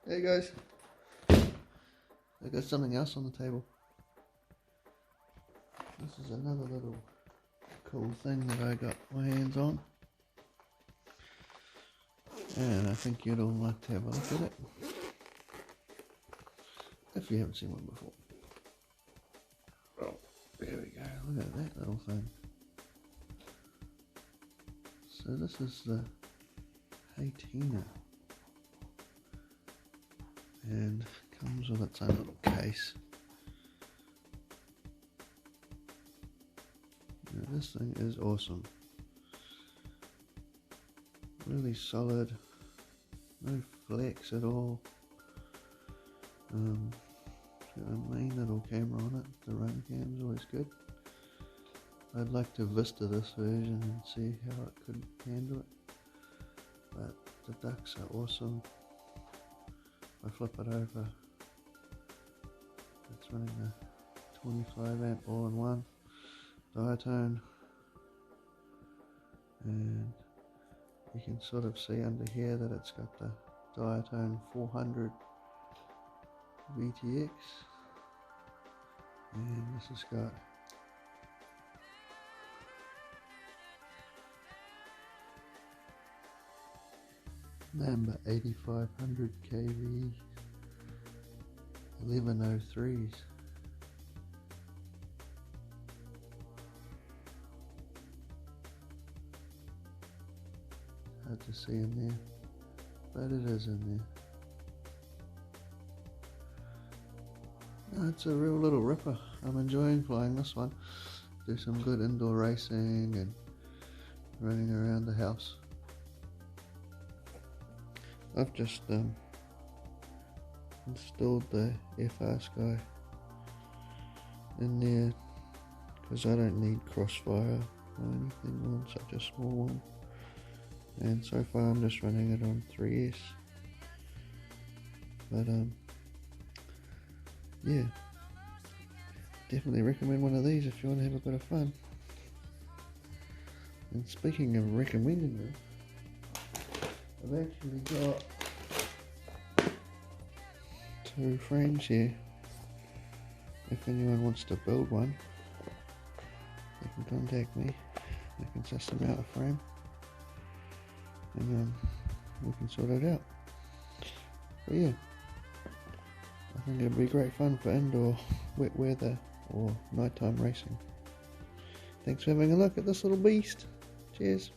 There goes. There goes something else on the table. This is another little cool thing that I got my hands on. And I think you'd all like to have a look at it. If you haven't seen one before. Oh, there we go. Look at that little thing. So this is the Hey Tina. And comes with its own little case. Now this thing is awesome. Really solid, no flex at all. It's got a main little camera on it. The run cam is always good. I'd like to vista this version and see how it could handle it. But the ducts are awesome. If I flip it over, it's running a 25 amp all-in-one Diatone, and you can sort of see under here that it's got the Diatone 400 VTX, and this has got number 8500 kV 1103s. Hard to see in there, but it is in there. No, it's a real little ripper. I'm enjoying flying this one. Do some good indoor racing and running around the house. I've just installed the FR Sky in there because I don't need crossfire or anything on such a small one, and so far I'm just running it on 3S. But yeah, definitely recommend one of these if you want to have a bit of fun. And speaking of recommending them, I've actually got 2 frames here. If anyone wants to build one, they can contact me. I can suss them out a frame, and we can sort it out. But yeah, I think it'd be great fun for indoor wet weather or nighttime racing. Thanks for having a look at this little beast. Cheers.